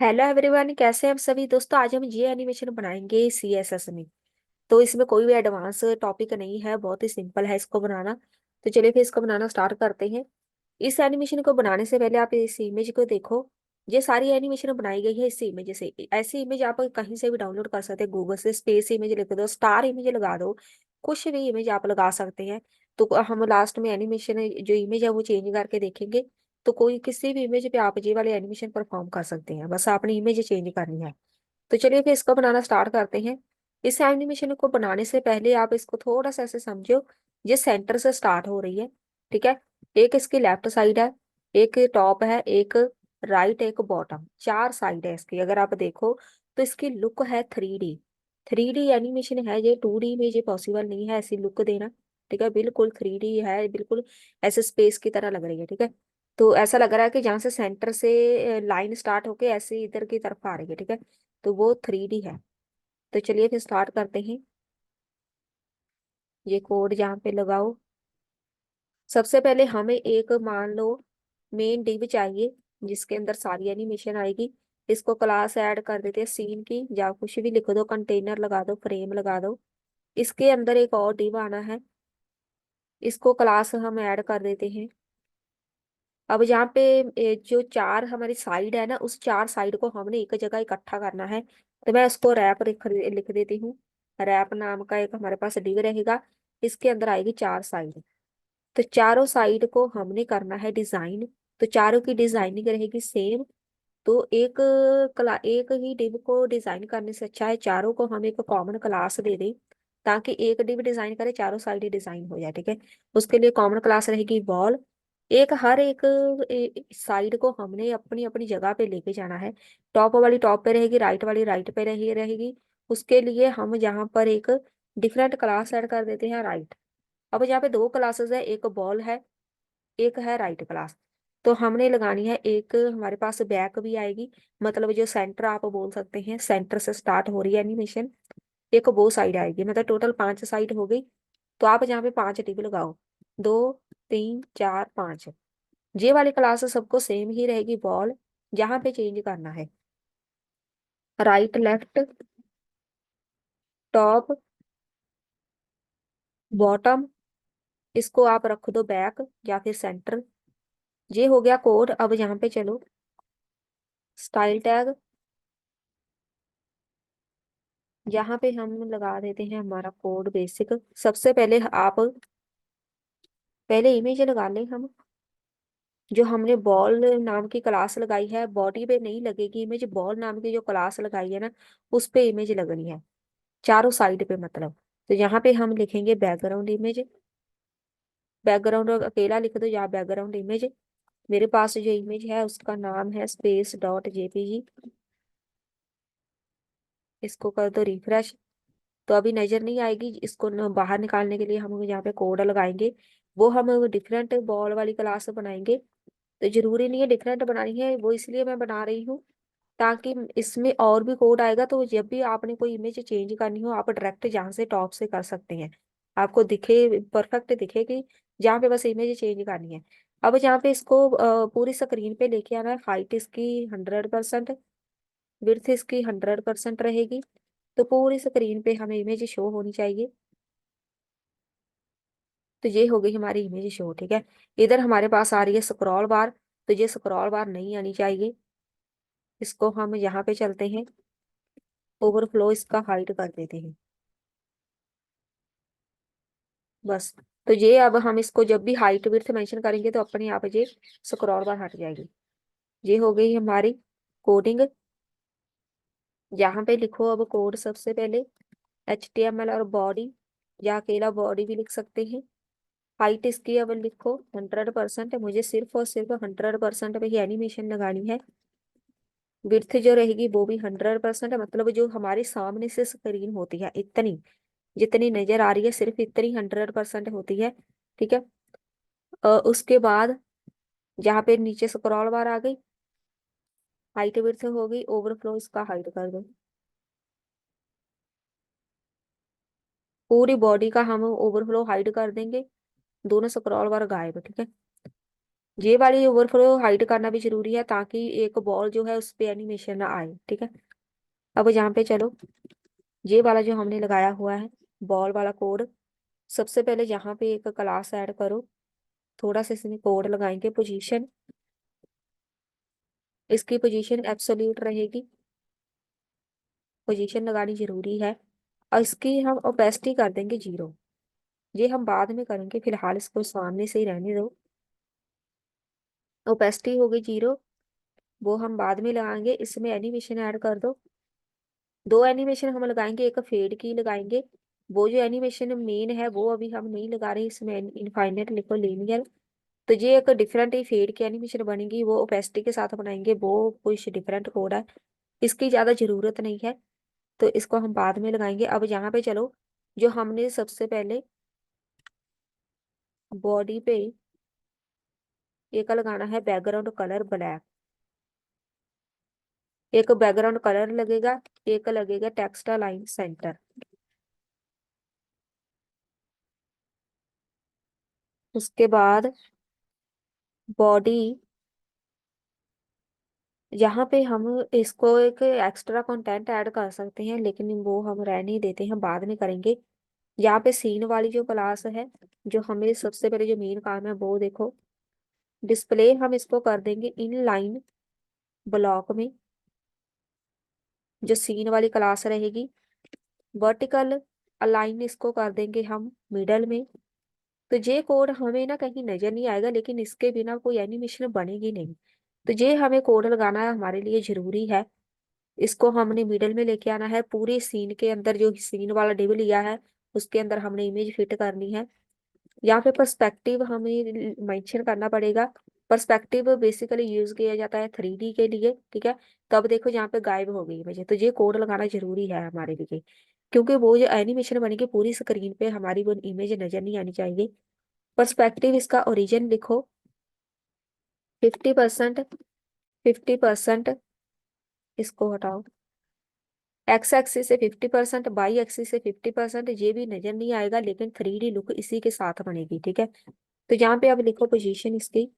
Hello everyone, कैसे हैं आप सभी दोस्तों। आज हम ये एनिमेशन बनाएंगे सीएसएस में। तो इसमें कोई भी एडवांस टॉपिक नहीं है, बहुत ही सिंपल है इसको बनाना। तो चलिए फिर इसको बनाना स्टार्ट करते हैं। इस एनिमेशन को बनाने से पहले आप इस इमेज को देखो। ये सारी एनिमेशन बनाई गई है इस इमेज से। ऐसी इमेज आप कहीं से भी डाउनलोड कर सकते हैं, गूगल से स्पेस इमेज लिख दो, स्टार इमेज लगा दो, कुछ भी इमेज आप लगा सकते हैं। तो हम लास्ट में एनिमेशन जो इमेज है वो चेंज करके देखेंगे। तो कोई किसी भी इमेज पे आप ये वाले एनिमेशन परफॉर्म कर सकते हैं, बस आपने इमेज चेंज करनी है। तो चलिए फिर इसको बनाना स्टार्ट करते हैं। इस एनिमेशन को बनाने से पहले आप इसको थोड़ा सा ऐसे समझो। ये सेंटर से स्टार्ट हो रही है, ठीक है। एक इसकी लेफ्ट साइड है, एक टॉप है, एक राइट, एक बॉटम, चार साइड है इसकी। अगर आप देखो तो इसकी लुक है 3D। 3D एनिमेशन है ये, 2D में ये पॉसिबल नहीं है ऐसी लुक देना। ठीक है, बिल्कुल 3D है, बिल्कुल ऐसे स्पेस की तरह लग रही है, ठीक है। तो ऐसा लग रहा है कि जहाँ से सेंटर से लाइन स्टार्ट होके ऐसे इधर की तरफ आ रही है, ठीक है। तो वो 3D है। तो चलिए फिर स्टार्ट करते हैं। ये कोड यहाँ पे लगाओ। सबसे पहले हमें एक मान लो मेन डिव चाहिए, जिसके अंदर सारी एनिमेशन आएगी। इसको क्लास ऐड कर देते हैं सीन की, या कुछ भी लिख दो, कंटेनर लगा दो, फ्रेम लगा दो। इसके अंदर एक और डिव आना है, इसको क्लास हम ऐड कर देते हैं। अब यहाँ पे जो चार हमारी साइड है ना, उस चार साइड को हमने एक जगह इकट्ठा करना है। तो मैं उसको रैप लिख देती हूँ। रैप नाम का एक हमारे पास डिव रहेगा, इसके अंदर आएगी चार साइड। तो चारों साइड को हमने करना है डिजाइन। तो चारों की डिजाइनिंग रहेगी सेम। तो एक ही डिव को डिजाइन करने से अच्छा है चारों को हम एक कॉमन क्लास दे दें, ताकि एक डिव डिजाइन करे चारों साइड डिजाइन हो जाए, ठीक है। उसके लिए कॉमन क्लास रहेगी वॉल। एक हर एक साइड को हमने अपनी अपनी जगह पे लेके जाना है। टॉप वाली टॉप पे रहेगी, राइट वाली राइट पे रहेगी। उसके लिए हम यहाँ पर एक डिफरेंट क्लास ऐड कर देते हैं, राइट। अब यहाँ पे दो क्लासेस है, एक बॉल है, एक है राइट क्लास। तो हमने लगानी है एक, हमारे पास बैक भी आएगी, मतलब जो सेंटर आप बोल सकते हैं, सेंटर से स्टार्ट हो रही है एनिमेशन। एक वो साइड आएगी, मतलब टोटल पांच साइड हो गई। तो आप यहाँ पे पांच टिक लगाओ, दो, तीन, चार, पांच। ये वाली क्लास सबको सेम ही रहेगी बॉल। यहाँ पे चेंज करना है, राइट, लेफ्ट, टॉप, बॉटम। इसको आप रख दो बैक या फिर सेंटर। ये हो गया कोड। अब यहाँ पे चलो, स्टाइल टैग, यहाँ पे हम लगा देते हैं हमारा कोड बेसिक। सबसे पहले आप पहले इमेज लगा लें हम। जो हमने बॉल नाम की क्लास लगाई है, बॉडी पे नहीं लगेगी इमेज, बॉल नाम की जो क्लास लगाई है ना, उस पे इमेज लगनी है, चारों साइड पे मतलब। तो यहाँ पे हम लिखेंगे बैकग्राउंड इमेज। बैकग्राउंड अकेला लिख दो या बैकग्राउंड इमेज। मेरे पास जो इमेज है उसका नाम है स्पेस डॉट जेपीजी। इसको कर दो रिफ्रेश। तो अभी नजर नहीं आएगी, इसको बाहर निकालने के लिए हम यहाँ पे कोड लगाएंगे। वो हम डिफरेंट बॉल वाली क्लास बनाएंगे। तो जरूरी नहीं है डिफरेंट बनानी है, वो इसलिए मैं बना रही हूँ ताकि इसमें और भी कोड आएगा, तो जब भी आपने कोई इमेज चेंज करनी हो, आप डायरेक्ट जहाँ से टॉप से कर सकते हैं। आपको दिखे, परफेक्ट दिखेगी, जहाँ पे बस इमेज चेंज करनी है। अब जहाँ पे इसको पूरी स्क्रीन पे लेके आना है, हाइट इसकी 100%, विड्थ इसकी 100% रहेगी। तो पूरी स्क्रीन पे हमें इमेज शो होनी चाहिए। तो ये हो गई हमारी इमेज शो, ठीक है। इधर हमारे पास आ रही है स्क्रॉल बार। तो ये स्क्रॉल बार नहीं आनी चाहिए। इसको हम यहाँ पे चलते हैं, ओवरफ्लो इसका हाइड कर देते हैं, बस। तो ये अब हम इसको जब भी हाइट विड्थ मेंशन करेंगे तो अपने आप ये स्क्रॉल बार हट जाएगी। ये हो गई हमारी कोडिंग। यहाँ पे लिखो अब कोड सबसे पहले, HTML और बॉडी, या अकेला बॉडी भी लिख सकते हैं। हाइट इसकी अब लिखो 100%, मुझे सिर्फ और सिर्फ 100% पे ही एनिमेशन लगानी है। विड्थ जो रहेगी वो भी 100%, मतलब जो हमारे सामने से स्क्रीन होती है इतनी, जितनी नजर आ रही है सिर्फ इतनी 100% होती है, ठीक है। उसके बाद जहाँ पे नीचे स्क्रॉल बार आ गई, हाइट विड्थ हो गई, ओवरफ्लो इसका हाइड कर दो। पूरी बॉडी का हम ओवरफ्लो हाइड कर देंगे, दोनों स्क्रॉल बार गायब, ठीक है। ये वाली ओवरफ्लो हाइड करना भी जरूरी है ताकि एक बॉल जो है उस पे एनिमेशन ना आए, ठीक है। अब यहाँ पे चलो, ये वाला जो हमने लगाया हुआ है बॉल वाला कोड, सबसे पहले यहाँ पे एक क्लास ऐड करो। थोड़ा सा इसमें कोड लगाएंगे, पोजीशन, इसकी पोजीशन एब्सोल्यूट रहेगी, पोजीशन लगानी जरूरी है। और इसकी हम ओपेसिटी कर देंगे 0। ये हम बाद में करेंगे, फिलहाल इसको सामने से ही रहने दो। ओपेसिटी हो गई 0, वो हम बाद में लगाएंगे। इसमें एनिमेशन ऐड कर दो। दो एनिमेशन हम लगाएंगे, एक फेड की लगाएंगे। वो जो एनिमेशन मेन है वो अभी हम नहीं लगा रहे, इसमें इनफाइनाइट लिखो लिनियर। तो ये एक डिफरेंट ही फेड की एनिमेशन बनेगी, वो ओपेसिटी के साथ बनाएंगे, वो कुछ डिफरेंट कोड है, इसकी ज्यादा जरूरत नहीं है, तो इसको हम बाद में लगाएंगे। अब यहाँ पे चलो, जो हमने सबसे पहले बॉडी पे एक लगाना है बैकग्राउंड कलर ब्लैक, एक बैकग्राउंड कलर लगेगा, एक लगेगा टेक्स्ट अलाइन सेंटर। उसके बाद बॉडी, यहाँ पे हम इसको एक एक्स्ट्रा कंटेंट ऐड कर सकते हैं, लेकिन वो हम रहने ही देते हैं, बाद में करेंगे। यहाँ पे सीन वाली जो क्लास है, जो हमें सबसे पहले जो मेन काम है वो देखो, डिस्प्ले हम इसको कर देंगे इन लाइन ब्लॉक में, जो सीन वाली क्लास रहेगी। वर्टिकल अलाइन इसको कर देंगे हम मिडल में। तो ये कोड हमें ना कहीं नजर नहीं आएगा, लेकिन इसके बिना कोई एनिमेशन बनेगी नहीं, तो ये हमें कोड लगाना हमारे लिए जरूरी है। इसको हमने मिडल में लेके आना है, पूरे सीन के अंदर जो सीन वाला डिव लिया है उसके अंदर हमने इमेज फिट करनी है। यहाँ पे पर्सपेक्टिव हमें मेंशन करना पड़ेगा। पर्सपेक्टिव बेसिकली यूज किया जाता है 3D के लिए, ठीक है। तब देखो यहाँ पे गायब हो गई इमेज, तो ये कोड लगाना जरूरी है हमारे लिए, क्योंकि वो जो एनिमेशन बनेगी पूरी स्क्रीन पे हमारी वो इमेज नजर नहीं आनी चाहिए। पर्सपेक्टिव इसका ओरिजिन लिखो 50%, 50%, इसको हटाओ। एक्स एक्सिस से 50%, बाई एक्सिस से 50%, ये भी नजर नहीं आएगा, लेकिन 3D लुक इसी के साथ बनेगी, ठीक है। तो यहाँ पे अब लिखो पोजीशन इसकी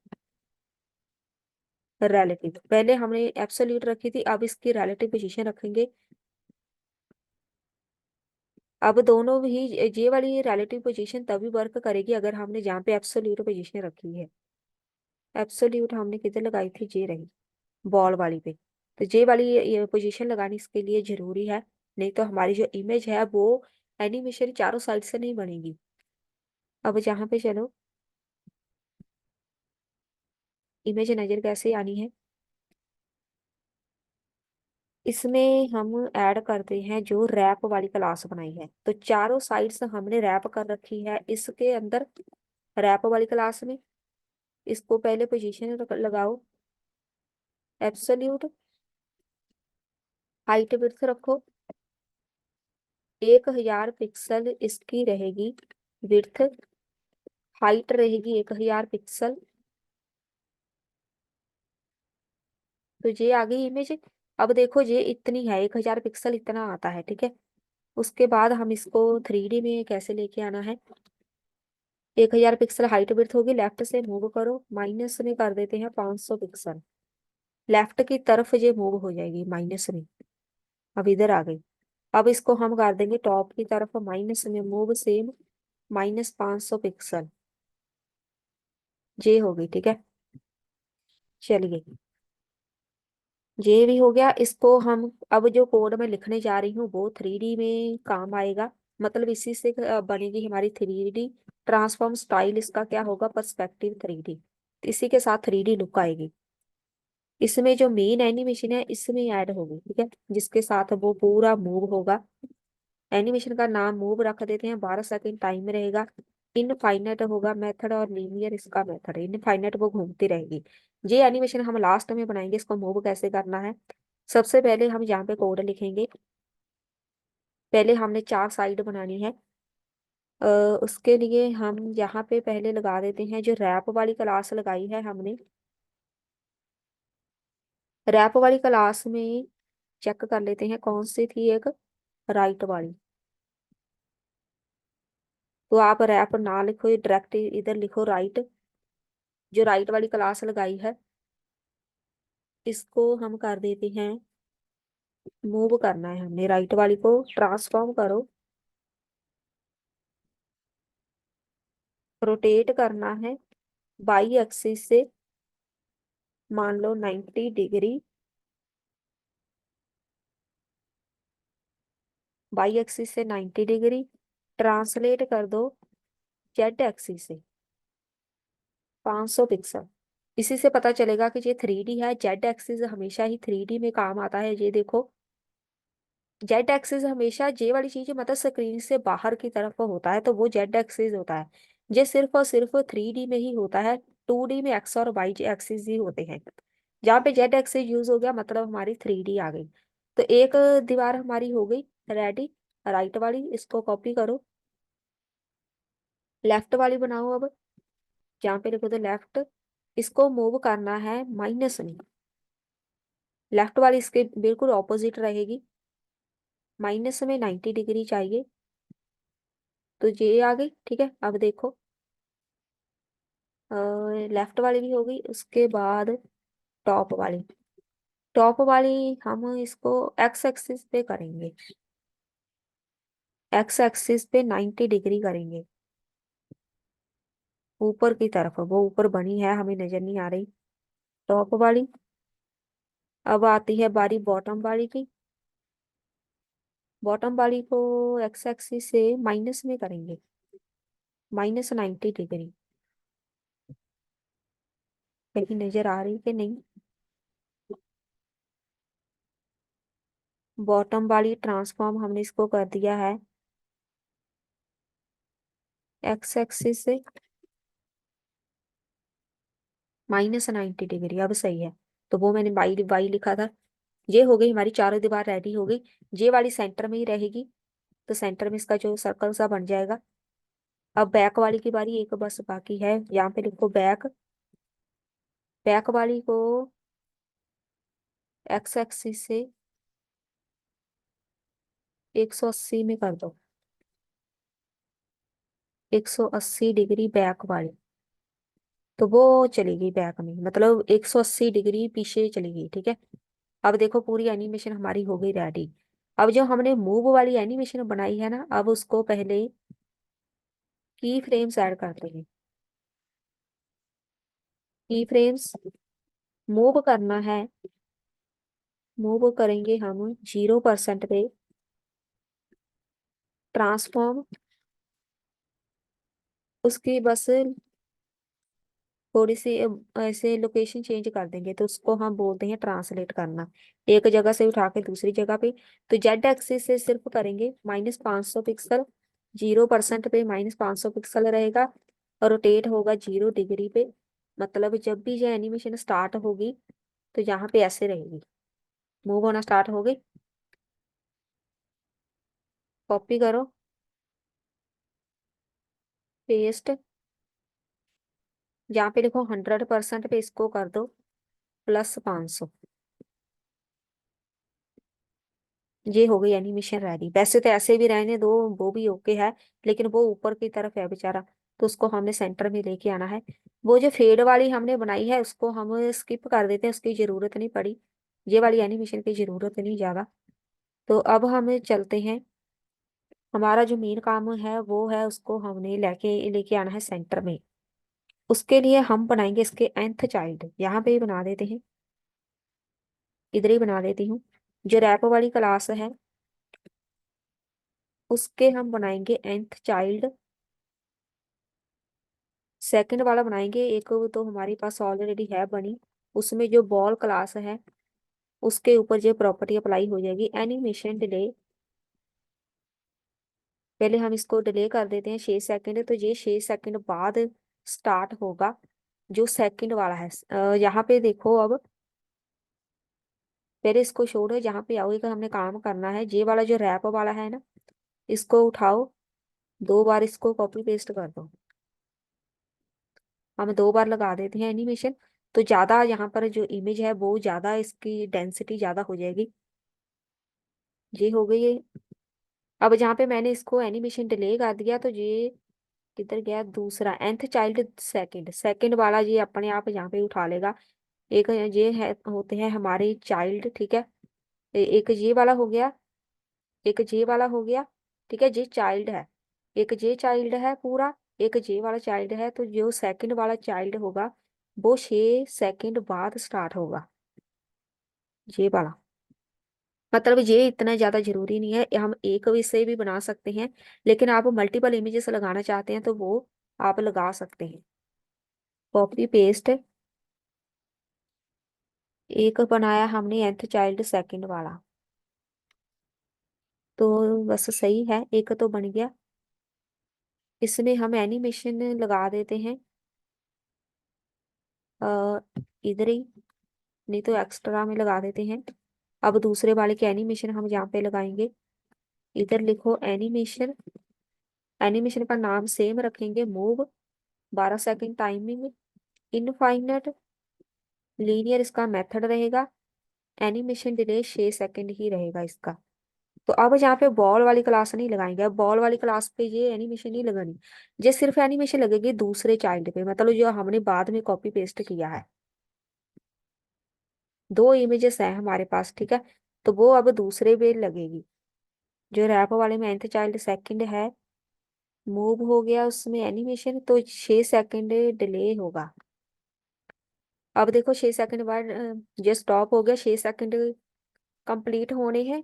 रिलेटिव, पहले हमने एब्सोल्यूट रखी थी, अब इसकी रिलेटिव पोजीशन रखेंगे। अब दोनों ही ये वाली रिलेटिव पोजीशन तभी वर्क करेगी अगर हमने जहाँ पे एब्सोल्यूट पोजीशन रखी है। एब्सोल्यूट हमने किधर लगाई थी, ये रही बॉल वाली पे। तो ये वाली ये पोजीशन लगानी इसके लिए जरूरी है, नहीं तो हमारी जो इमेज है वो एनिमेशन चारों साइड से नहीं बनेगी। अब यहाँ पे चलो, इमेज नजर कैसे आनी है, इसमें हम ऐड करते हैं जो रैप वाली क्लास बनाई है, तो चारों साइड्स हमने रैप कर रखी है इसके अंदर, रैप वाली क्लास में। इसको पहले पोजीशन लगाओ एब्सोल्यूट, हाइट विड्थ रखो 1000 पिक्सल इसकी रहेगी विड्थ, हाइट रहेगी 1000 पिक्सल। तो ये आ गई इमेज। अब देखो ये इतनी है, 1000 पिक्सल इतना आता है, ठीक है। उसके बाद हम इसको 3D में कैसे लेके आना है, 1000 पिक्सल हाइट विड्थ होगी, लेफ्ट से मूव करो, माइनस में कर देते हैं 500 पिक्सल, लेफ्ट की तरफ ये मूव हो जाएगी माइनस में। अब इधर आ गई। अब इसको हम कर देंगे टॉप की तरफ, माइनस में मूव सेम, -500 पिक्सल, ये हो गई, ठीक है। चलिए, ये भी हो गया। इसको हम अब जो कोड मैं लिखने जा रही हूँ वो 3D में काम आएगा, मतलब इसी से बनेगी हमारी 3D ट्रांसफॉर्म स्टाइल। इसका क्या होगा, पर्सपेक्टिव 3D, इसी के साथ 3D लुक आएगी। इसमें जो मेन एनिमेशन है इसमें ऐड होगी, ठीक है, जिसके साथ वो पूरा मूव होगा। एनिमेशन का नाम मूव रख देते हैं, 12 सेकंड टाइम में रहेगा। इनफाइनाइट होगा मेथड, और लीनियर इसका मेथड है, इनफाइनाइट वो घूमती रहेगी। ये एनिमेशन हम लास्ट में बनाएंगे, इसको मूव कैसे करना है। सबसे पहले हम यहाँ पे कोड लिखेंगे, पहले हमने 4 साइड बनानी है। अ, उसके लिए हम यहाँ पे पहले लगा देते हैं जो रैप वाली क्लास लगाई है हमने, रैप वाली क्लास में चेक कर लेते हैं कौन सी थी, एक राइट वाली। तो आप रैप ना लिखो, डायरेक्ट इधर लिखो राइट। जो राइट वाली क्लास लगाई है इसको हम कर देते हैं, मूव करना है हमने राइट वाली को, ट्रांसफॉर्म करो, रोटेट करना है बाई एक्सिस से, मान लो 90 डिग्री, बाई एक्सिस से 90 डिग्री, ट्रांसलेट कर दो जेड एक्सिस से 500 पिक्सल। इसी से पता चलेगा कि ये 3D है। जेड एक्सिस हमेशा ही 3D में काम आता है, ये देखो जेड एक्सिस हमेशा जे वाली चीज मतलब स्क्रीन से बाहर की तरफ होता है, तो वो जेड एक्सिस होता है। ये सिर्फ और सिर्फ 3D में ही होता है, 2D में एक्स और वाई एक्सिस ही होते हैं। जहाँ पे जेड एक्सिस यूज हो गया मतलब हमारी 3D आ गई। तो एक दीवार हमारी हो गई रेडी, राइट वाली इसको कॉपी करो, लेफ्ट वाली बनाओ अब, जहाँ पे लिखो तो लेफ्ट, इसको मूव करना है माइनस में, लेफ्ट वाली इसके बिल्कुल ऑपोजिट रहेगी, माइनस में 90 डिग्री चाहिए, तो ये आ गई। ठीक है, अब देखो लेफ्ट वाली भी हो गई, उसके बाद टॉप वाली, टॉप वाली हम इसको एक्स एक्सिस पे करेंगे, एक्स एक्सिस पे 90 डिग्री करेंगे, ऊपर की तरफ, वो ऊपर बनी है हमें नजर नहीं आ रही टॉप वाली। अब आती है बारी बॉटम वाली की, बॉटम वाली को एक्स एक्सिस से माइनस में करेंगे, -90 डिग्री, कहीं नजर आ रही कि नहीं। बॉटम वाली ट्रांसफॉर्म हमने इसको कर दिया है एक्स एक्सिस से -90 डिग्री, अब सही है। तो वो मैंने वाई वाई लिखा था। ये हो गई हमारी चारों दीवार रेडी हो गई। ये वाली सेंटर में ही रहेगी, तो सेंटर में इसका जो सर्कल सा बन जाएगा। अब बैक वाली की बारी एक बस बाकी है, यहाँ पे लिखो बैक, बैक वाली को एक्स एक्सिस से 180 में कर दो, 180 डिग्री बैक वाली, तो वो चलेगी बैक में, मतलब 180 डिग्री पीछे चलेगी। ठीक है, अब देखो पूरी एनिमेशन हमारी हो गई रेडी। अब जो हमने मूव वाली एनिमेशन बनाई है ना, अब उसको पहले की फ्रेम्स ऐड करते हैं। की फ्रेम्स मूव करना है, मूव करेंगे हम 0% पे, ट्रांसफॉर्म, उसकी बस थोड़ी सी ऐसे लोकेशन चेंज कर देंगे, तो उसको हम बोलते हैं ट्रांसलेट करना, एक जगह से उठा के दूसरी जगह पे। तो जेड एक्सिस से सिर्फ करेंगे -500 पिक्सल, 0% पे -500 पिक्सल रहेगा, और रोटेट होगा 0 डिग्री पे। मतलब जब भी ये एनिमेशन स्टार्ट होगी तो यहाँ पे ऐसे रहेगी, मूव होना स्टार्ट हो गई। कॉपी करो, पेस्ट, यहाँ पे देखो 100% पे इसको कर दो +500। ये हो गई एनिमेशन रेडी। वैसे तो ऐसे भी रहने दो, वो भी ओके है, लेकिन वो ऊपर की तरफ है बेचारा, तो उसको हमने सेंटर में लेके आना है। वो जो फेड वाली हमने बनाई है उसको हम स्किप कर देते हैं, उसकी जरूरत नहीं पड़ी, ये वाली एनिमेशन की जरूरत नहीं ज्यादा। तो अब हम चलते हैं, हमारा जो मेन काम है वो है उसको हमने लेके लेके आना है सेंटर में। उसके लिए हम बनाएंगे इसके nth चाइल्ड, यहाँ पे ही बना देते हैं, इधर ही बना देती हूँ। जो रैप वाली क्लास है उसके हम बनाएंगे nth चाइल्ड, सेकंड वाला बनाएंगे एक, तो हमारे पास ऑलरेडी है बनी, उसमें जो बॉल क्लास है उसके ऊपर ये प्रॉपर्टी अप्लाई हो जाएगी, एनिमेशन डिले। पहले हम इसको डिले कर देते हैं 6 सेकंड, तो ये 6 सेकंड बाद स्टार्ट होगा जो सेकंड वाला है। यहाँ पे देखो अब, पहले इसको छोड़ो, जहाँ पे आओगे का हमने काम करना है, ये वाला जो रैप वाला है ना, इसको उठाओ, 2 बार इसको कॉपी पेस्ट कर दो, हम 2 बार लगा देते हैं एनिमेशन, तो ज्यादा यहाँ पर जो इमेज है वो ज्यादा, इसकी डेंसिटी ज्यादा हो जाएगी। ये हो गई है। अब जहाँ पे मैंने इसको एनिमेशन डिले कर दिया, तो ये किधर गया दूसरा nth चाइल्ड, सेकंड, सेकंड वाला ये अपने आप यहाँ पे उठा लेगा। एक ये है, होते हैं हमारे चाइल्ड, ठीक है। एक ये वाला हो गया, एक जे वाला हो गया, ठीक है, जे चाइल्ड है, एक जे चाइल्ड है पूरा, एक जे वाला चाइल्ड है, तो जो सेकंड वाला चाइल्ड होगा वो 6 सेकंड बाद स्टार्ट होगा, जे वाला। मतलब ये इतना ज्यादा जरूरी नहीं है, हम एक से भी बना सकते हैं, लेकिन आप मल्टीपल इमेजेस लगाना चाहते हैं तो वो आप लगा सकते हैं। कॉपी पेस्ट, एक बनाया हमने nth चाइल्ड सेकंड वाला, तो बस सही है, एक तो बन गया। इसमें हम एनिमेशन लगा देते हैं इधर ही, नहीं तो एक्स्ट्रा में लगा देते हैं। अब दूसरे वाले के एनिमेशन हम यहाँ पे लगाएंगे। इधर लिखो एनिमेशन, एनिमेशन का नाम सेम रखेंगे, move, 12 second timing, infinite, linear इसका मेथड रहेगा, एनिमेशन डिले 6 सेकंड ही रहेगा इसका। तो अब यहाँ पे बॉल वाली क्लास नहीं लगाएंगे, अब बॉल वाली क्लास पे ये एनिमेशन नहीं लगानी, ये सिर्फ एनिमेशन लगेगी दूसरे चाइल्ड पे, मतलब जो हमने बाद में कॉपी पेस्ट किया है। दो इमेजेस है हमारे पास, ठीक है, तो वो अब दूसरे पे लगेगी। जो रैप वाले में nth चाइल्ड सेकंड है, मूव हो गया उसमें एनिमेशन, तो 6 सेकंड डिले होगा। अब देखो 6 सेकंड बाद जो स्टॉप हो गया, 6 सेकंड कंप्लीट होने हैं,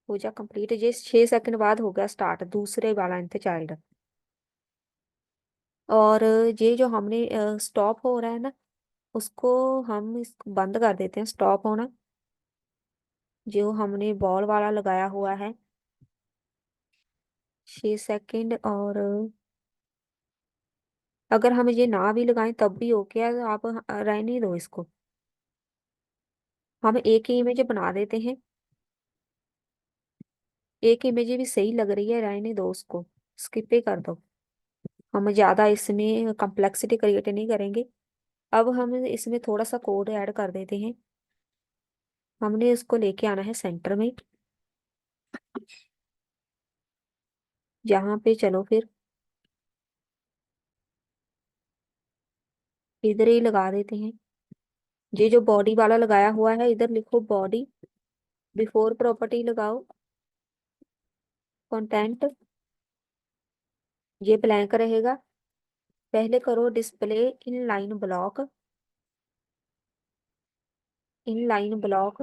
हो जा कंप्लीट, ये 6 सेकंड बाद हो गया स्टार्ट दूसरे वाला nth चाइल्ड। और ये जो हमने स्टॉप हो रहा है ना, उसको हम इसको बंद कर देते हैं, स्टॉप होना, जो हमने बॉल वाला लगाया हुआ है 6 सेकंड। और अगर हम ये ना भी लगाएं तब भी ओके है, तो आप रहने दो इसको, हम एक ही इमेज बना देते हैं। एक इमेज भी सही लग रही है, रहने दो उसको, स्किप ही कर दो, हम ज्यादा इसमें कॉम्प्लेक्सिटी क्रिएट नहीं करेंगे। अब हम इसमें थोड़ा सा कोड ऐड कर देते हैं, हमने इसको लेके आना है सेंटर में, जहाँ पे चलो फिर इधर ही लगा देते हैं। ये जो बॉडी वाला लगाया हुआ है, इधर लिखो बॉडी, बिफोर प्रॉपर्टी लगाओ, कंटेंट, ये ब्लैंक रहेगा। पहले करो display in line block, in line block,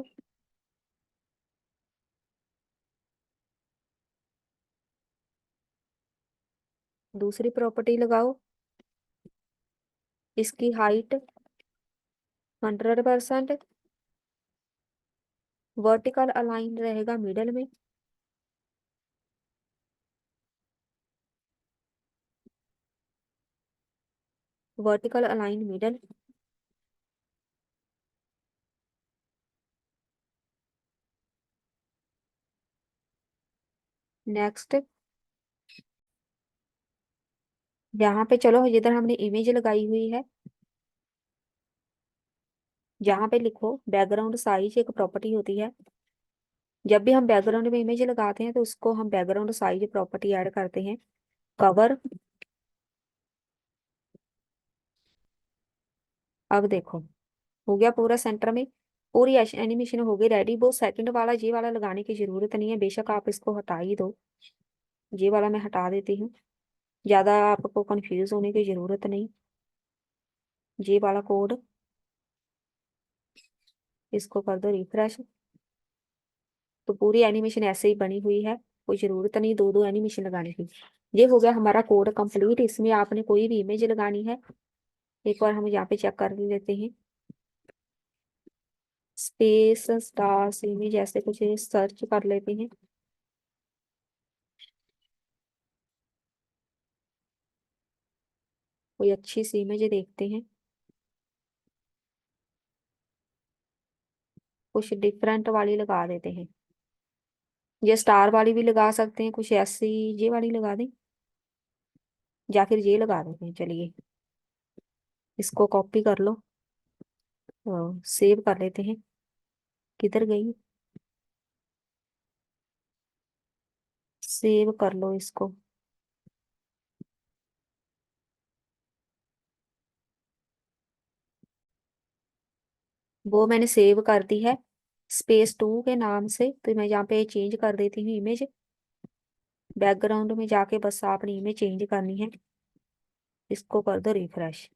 दूसरी प्रॉपर्टी लगाओ, इसकी हाइट 100%, वर्टिकल अलाइन रहेगा मिडल में, वर्टिकल अलाइन मिडल। नेक्स्ट, यहाँ पे चलो जिधर हमने इमेज लगाई हुई है, यहाँ पे लिखो बैकग्राउंड साइज, एक प्रॉपर्टी होती है, जब भी हम बैकग्राउंड में इमेज लगाते हैं तो उसको हम बैकग्राउंड साइज प्रॉपर्टी ऐड करते हैं। कवर, अब देखो हो गया पूरा सेंटर में, पूरी एनिमेशन हो गई रेडी। वो सेकंड वाला ये वाला लगाने की जरूरत नहीं है, बेशक आप इसको हटा ही दो, ये वाला मैं हटा देती हूँ, ज्यादा आपको कंफ्यूज होने की जरूरत नहीं। ये वाला कोड, इसको कर दो रिफ्रेश, तो पूरी एनिमेशन ऐसे ही बनी हुई है, कोई जरूरत नहीं दो दो एनिमेशन लगाने की। ये हो गया हमारा कोड कंप्लीट, इसमें आपने कोई भी इमेज लगानी है, एक बार हम यहाँ पे चेक कर लेते हैं, स्पेस स्टार्स इमेज ऐसे कुछ सर्च कर लेते हैं। कोई अच्छी सी इमेज देखते हैं, कुछ डिफरेंट वाली लगा देते हैं, ये स्टार वाली भी लगा सकते हैं, कुछ ऐसी ये वाली लगा दें, या फिर ये लगा देते हैं। चलिए इसको कॉपी कर लो, सेव कर लेते हैं, किधर गई, सेव कर लो इसको, वो मैंने सेव कर दी है Space2 के नाम से। तो मैं यहाँ पे चेंज कर देती हूँ इमेज। बैकग्राउंड में जाके बस आपने इमेज चेंज करनी है। इसको कर दो रिफ्रेश।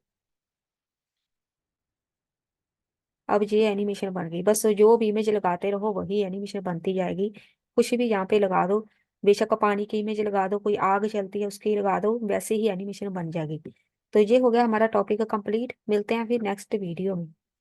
अब ये एनिमेशन बन गई। बस जो भी इमेज लगाते रहो वही एनिमेशन बनती जाएगी। कुछ भी यहाँ पे लगा दो, बेशक पानी की इमेज लगा दो, कोई आग चलती है उसकी लगा दो, वैसे ही एनिमेशन बन जाएगी। तो ये हो गया हमारा टॉपिक कंप्लीट। मिलते हैं फिर नेक्स्ट वीडियो में।